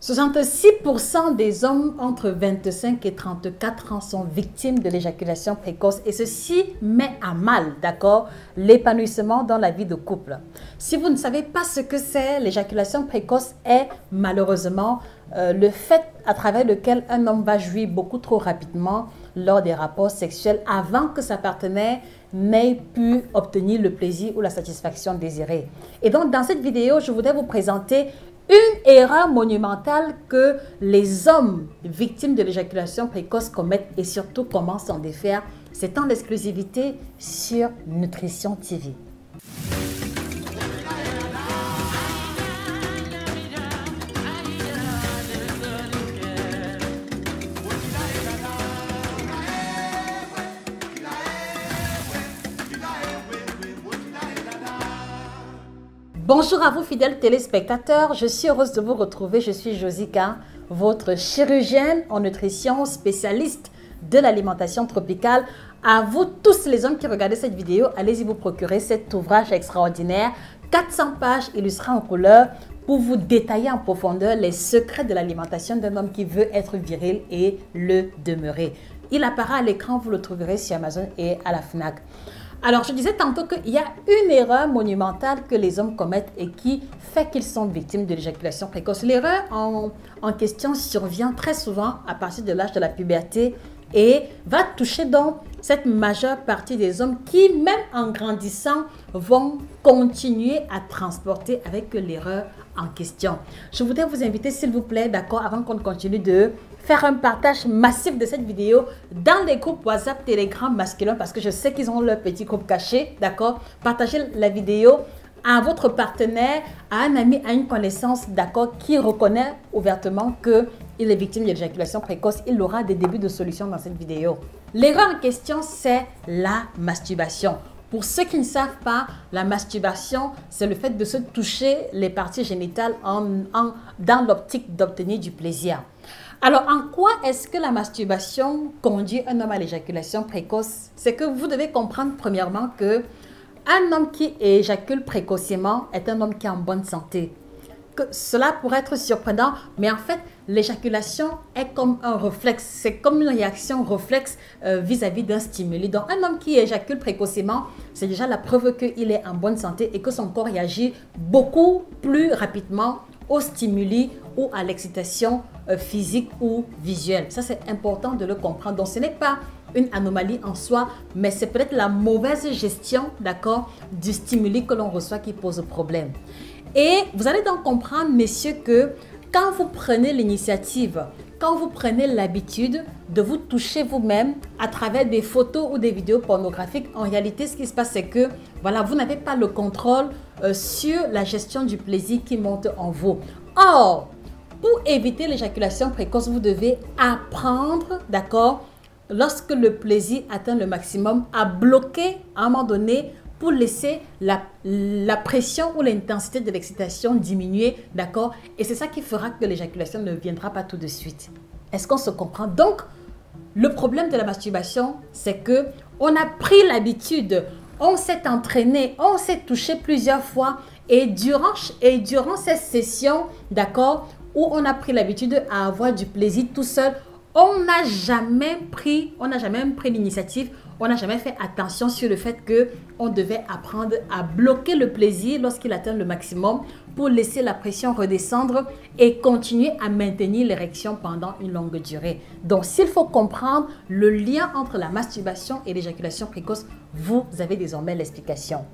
66% des hommes entre 25 et 34 ans sont victimes de l'éjaculation précoce et ceci met à mal, d'accord, l'épanouissement dans la vie de couple. Si vous ne savez pas ce que c'est, l'éjaculation précoce est malheureusement le fait à travers lequel un homme va jouir beaucoup trop rapidement lors des rapports sexuels avant que sa partenaire n'ait pu obtenir le plaisir ou la satisfaction désirée. Et donc dans cette vidéo, je voudrais vous présenter une erreur monumentale que les hommes victimes de l'éjaculation précoce commettent et surtout comment s'en défaire. C'est en exclusivité sur Nutrition TV. Bonjour à vous fidèles téléspectateurs, je suis heureuse de vous retrouver, je suis Josica, votre chirurgienne en nutrition, spécialiste de l'alimentation tropicale. À vous tous les hommes qui regardez cette vidéo, allez-y vous procurer cet ouvrage extraordinaire, 400 pages illustrées en couleur pour vous détailler en profondeur les secrets de l'alimentation d'un homme qui veut être viril et le demeurer. Il apparaît à l'écran, vous le trouverez sur Amazon et à la FNAC. Alors, je disais tantôt qu'il y a une erreur monumentale que les hommes commettent et qui fait qu'ils sont victimes de l'éjaculation précoce. L'erreur en question survient très souvent à partir de l'âge de la puberté et va toucher donc cette majeure partie des hommes qui, même en grandissant, vont continuer à transporter avec l'erreur en question. Je voudrais vous inviter, s'il vous plaît, d'accord, avant qu'on continue, de faire un partage massif de cette vidéo dans les groupes WhatsApp, Telegram masculins, parce que je sais qu'ils ont leur petit groupe caché, d'accord. Partagez la vidéo à votre partenaire, à un ami, à une connaissance, d'accord, qui reconnaît ouvertement qu'il est victime de l'éjaculation précoce. Il aura des débuts de solutions dans cette vidéo. L'erreur en question, c'est la masturbation. Pour ceux qui ne savent pas, la masturbation, c'est le fait de se toucher les parties génitales dans l'optique d'obtenir du plaisir. Alors, en quoi est-ce que la masturbation conduit un homme à l'éjaculation précoce? C'est que vous devez comprendre premièrement que un homme qui éjacule précocement est un homme qui est en bonne santé. Cela pourrait être surprenant, mais en fait, l'éjaculation est comme un réflexe. C'est comme une réaction réflexe vis-à-vis d'un stimuli. Donc, un homme qui éjacule précocement, c'est déjà la preuve qu'il est en bonne santé et que son corps réagit beaucoup plus rapidement aux stimuli ou à l'excitation physique ou visuelle. Ça, c'est important de le comprendre. Donc, ce n'est pas une anomalie en soi, mais c'est peut-être la mauvaise gestion, d'accord, du stimuli que l'on reçoit qui pose problème. Et vous allez donc comprendre, messieurs, que quand vous prenez l'initiative, quand vous prenez l'habitude de vous toucher vous-même à travers des photos ou des vidéos pornographiques, en réalité, ce qui se passe, c'est que voilà, vous n'avez pas le contrôle sur la gestion du plaisir qui monte en vous. Or, pour éviter l'éjaculation précoce, vous devez apprendre, d'accord, lorsque le plaisir atteint le maximum, à bloquer à un moment donné pour laisser la pression ou l'intensité de l'excitation diminuer, d'accord? Et c'est ça qui fera que l'éjaculation ne viendra pas tout de suite. Est-ce qu'on se comprend? Donc, le problème de la masturbation, c'est que on a pris l'habitude, on s'est entraîné, on s'est touché plusieurs fois et durant ces sessions, d'accord, où on a pris l'habitude à avoir du plaisir tout seul, on n'a jamais pris l'initiative, on n'a jamais fait attention sur le fait qu'on devait apprendre à bloquer le plaisir lorsqu'il atteint le maximum pour laisser la pression redescendre et continuer à maintenir l'érection pendant une longue durée. Donc, s'il faut comprendre le lien entre la masturbation et l'éjaculation précoce, vous avez désormais l'explication.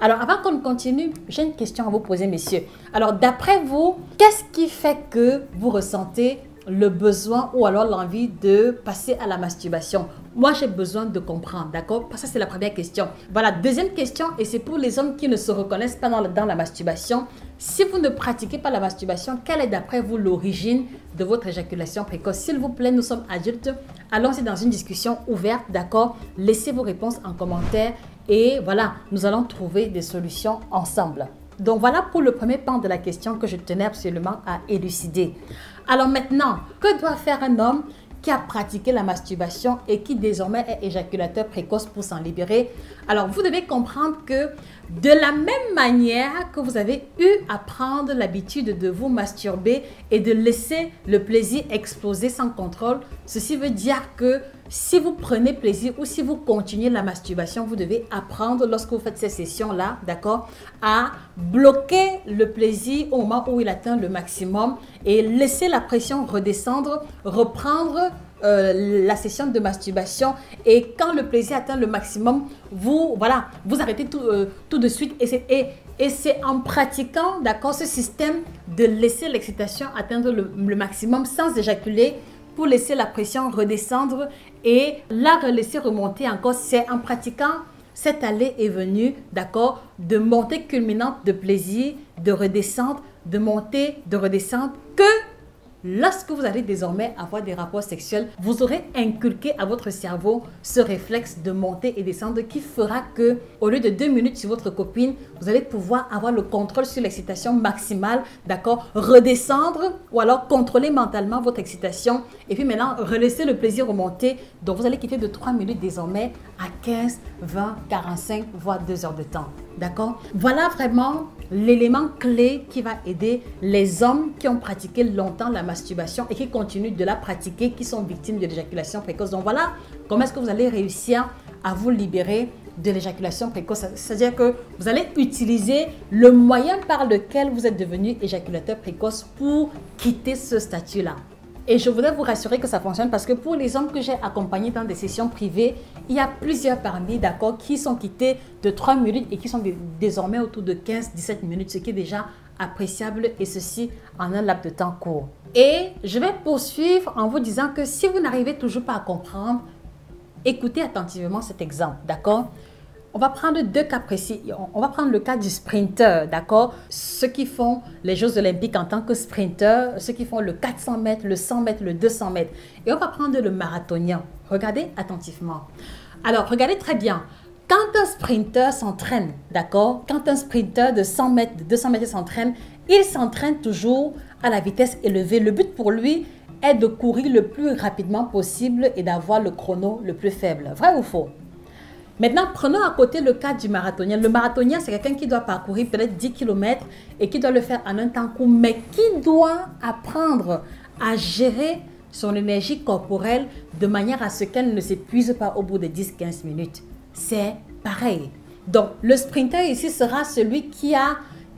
Alors, avant qu'on continue, j'ai une question à vous poser, messieurs. Alors, d'après vous, qu'est-ce qui fait que vous ressentez le besoin ou alors l'envie de passer à la masturbation? Moi, j'ai besoin de comprendre, d'accord? Ça, c'est la première question. Voilà, deuxième question, et c'est pour les hommes qui ne se reconnaissent pas dans la masturbation. Si vous ne pratiquez pas la masturbation, quelle est d'après vous l'origine de votre éjaculation précoce? S'il vous plaît, nous sommes adultes. Allons-y dans une discussion ouverte, d'accord? Laissez vos réponses en commentaire et voilà, nous allons trouver des solutions ensemble. Donc voilà pour le premier pan de la question que je tenais absolument à élucider. Alors maintenant, que doit faire un homme qui a pratiqué la masturbation et qui désormais est éjaculateur précoce pour s'en libérer. Alors, vous devez comprendre que de la même manière que vous avez eu à prendre l'habitude de vous masturber et de laisser le plaisir exploser sans contrôle, ceci veut dire que si vous prenez plaisir ou si vous continuez la masturbation, vous devez apprendre lorsque vous faites ces sessions-là, d'accord, à bloquer le plaisir au moment où il atteint le maximum et laisser la pression redescendre, reprendre la session de masturbation et quand le plaisir atteint le maximum, vous arrêtez tout de suite et c'est en pratiquant, d'accord, ce système de laisser l'excitation atteindre le maximum sans éjaculer pour laisser la pression redescendre et la laisser remonter encore. C'est en pratiquant cette allée et venue, d'accord, de montée culminante de plaisir, de redescente, de montée, de redescente, que lorsque vous allez désormais avoir des rapports sexuels, vous aurez inculqué à votre cerveau ce réflexe de monter et descendre qui fera que, au lieu de 2 minutes sur votre copine, vous allez pouvoir avoir le contrôle sur l'excitation maximale, d'accord, redescendre ou alors contrôler mentalement votre excitation et puis maintenant relaisser le plaisir remonter. Donc vous allez quitter de 3 minutes désormais à 15, 20, 45, voire 2 heures de temps. D'accord? Voilà vraiment l'élément clé qui va aider les hommes qui ont pratiqué longtemps la masturbation et qui continuent de la pratiquer, qui sont victimes de l'éjaculation précoce. Donc voilà comment est-ce que vous allez réussir à vous libérer de l'éjaculation précoce. C'est-à-dire que vous allez utiliser le moyen par lequel vous êtes devenu éjaculateur précoce pour quitter ce statut-là. Et je voudrais vous rassurer que ça fonctionne parce que pour les hommes que j'ai accompagnés dans des sessions privées, il y a plusieurs parmi, d'accord, qui sont quittés de 3 minutes et qui sont désormais autour de 15-17 minutes, ce qui est déjà appréciable et ceci en un laps de temps court. Et je vais poursuivre en vous disant que si vous n'arrivez toujours pas à comprendre, écoutez attentivement cet exemple, d'accord? On va prendre 2 cas précis. On va prendre le cas du sprinter, d'accord? Ceux qui font les Jeux Olympiques en tant que sprinter, ceux qui font le 400 mètres, le 100 mètres, le 200 mètres. Et on va prendre le marathonien. Regardez attentivement. Alors, regardez très bien. Quand un sprinter s'entraîne, d'accord? Quand un sprinter de 100 mètres, de 200 mètres s'entraîne, il s'entraîne toujours à la vitesse élevée. Le but pour lui est de courir le plus rapidement possible et d'avoir le chrono le plus faible. Vrai ou faux? Maintenant, prenons à côté le cas du marathonien. Le marathonien, c'est quelqu'un qui doit parcourir peut-être 10 km et qui doit le faire en un temps court, mais qui doit apprendre à gérer son énergie corporelle de manière à ce qu'elle ne s'épuise pas au bout de 10-15 minutes. C'est pareil. Donc, le sprinter ici sera celui qui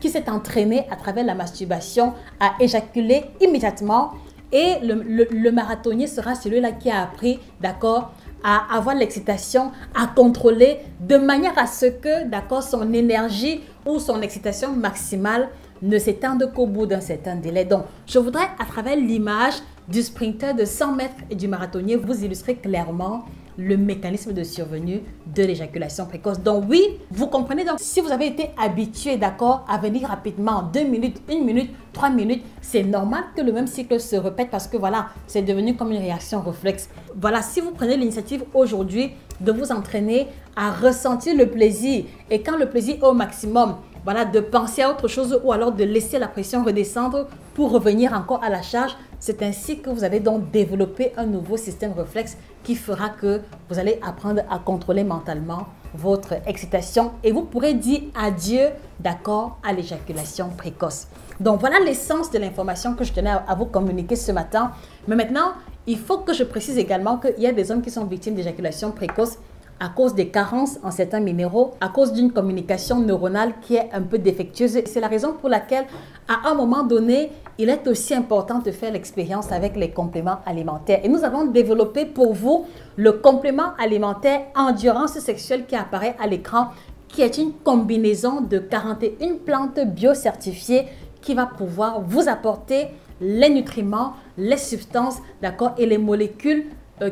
s'est entraîné à travers la masturbation à éjaculer immédiatement et le marathonien sera celui-là qui a appris, d'accord, à avoir l'excitation, à contrôler de manière à ce que, d'accord, son énergie ou son excitation maximale ne s'étende qu'au bout d'un certain délai. Donc, je voudrais, à travers l'image du sprinter de 100 mètres et du marathonnier, vous illustrer clairement le mécanisme de survenue de l'éjaculation précoce. Donc oui, vous comprenez, donc si vous avez été habitué, d'accord, à venir rapidement, 2 minutes, 1 minute, 3 minutes, c'est normal que le même cycle se répète parce que voilà, c'est devenu comme une réaction réflexe. Voilà, si vous prenez l'initiative aujourd'hui de vous entraîner à ressentir le plaisir et quand le plaisir est au maximum, voilà, de penser à autre chose ou alors de laisser la pression redescendre pour revenir encore à la charge. C'est ainsi que vous allez donc développer un nouveau système réflexe qui fera que vous allez apprendre à contrôler mentalement votre excitation et vous pourrez dire adieu, d'accord, à l'éjaculation précoce. Donc voilà l'essence de l'information que je tenais à vous communiquer ce matin. Mais maintenant, il faut que je précise également qu'il y a des hommes qui sont victimes d'éjaculation précoce à cause des carences en certains minéraux, à cause d'une communication neuronale qui est un peu défectueuse. C'est la raison pour laquelle, à un moment donné, il est aussi important de faire l'expérience avec les compléments alimentaires. Et nous avons développé pour vous le complément alimentaire endurance sexuelle qui apparaît à l'écran, qui est une combinaison de 41 plantes biocertifiées qui va pouvoir vous apporter les nutriments, les substances, d'accord, et les molécules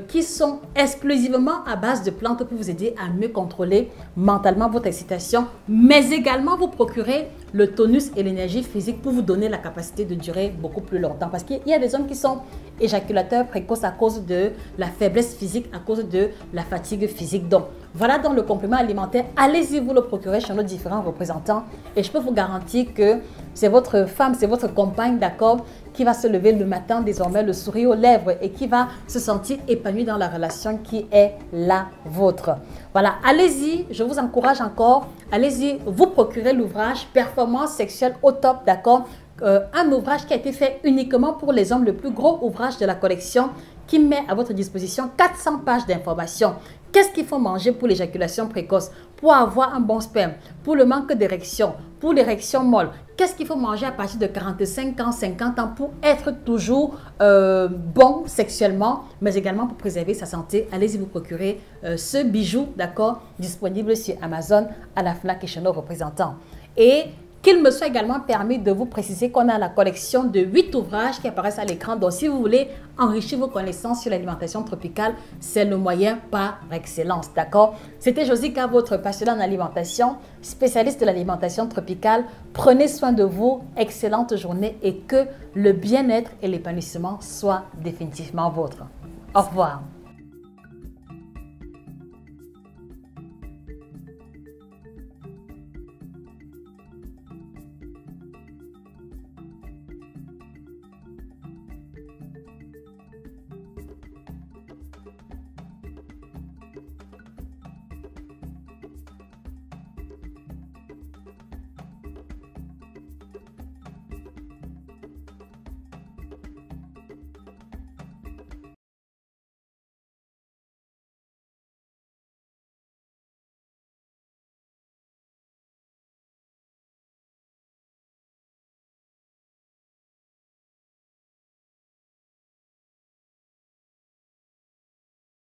qui sont exclusivement à base de plantes pour vous aider à mieux contrôler mentalement votre excitation, mais également vous procurer le tonus et l'énergie physique pour vous donner la capacité de durer beaucoup plus longtemps. Parce qu'il y a des hommes qui sont éjaculateurs précoces à cause de la faiblesse physique, à cause de la fatigue physique. Donc, voilà dans le complément alimentaire. Allez-y vous le procurer chez nos différents représentants. Et je peux vous garantir que c'est votre femme, c'est votre compagne, d'accord, qui va se lever le matin, désormais le sourire aux lèvres et qui va se sentir épanouie dans la relation qui est la vôtre. Voilà, allez-y, je vous encourage encore, allez-y, vous procurez l'ouvrage Performance sexuelle au top, d'accord, un ouvrage qui a été fait uniquement pour les hommes, le plus gros ouvrage de la collection qui met à votre disposition 400 pages d'informations. Qu'est-ce qu'il faut manger pour l'éjaculation précoce, pour avoir un bon sperme, pour le manque d'érection, pour l'érection molle? Qu'est-ce qu'il faut manger à partir de 45 ans, 50 ans pour être toujours bon sexuellement, mais également pour préserver sa santé? Allez-y vous procurer ce bijou, d'accord, disponible sur Amazon, à la FNAC et chez nos représentants. Et qu'il me soit également permis de vous préciser qu'on a la collection de 8 ouvrages qui apparaissent à l'écran. Donc, si vous voulez enrichir vos connaissances sur l'alimentation tropicale, c'est le moyen par excellence, d'accord? C'était Josika, votre passionnée en alimentation, spécialiste de l'alimentation tropicale. Prenez soin de vous, excellente journée et que le bien-être et l'épanouissement soient définitivement vôtres. Au revoir.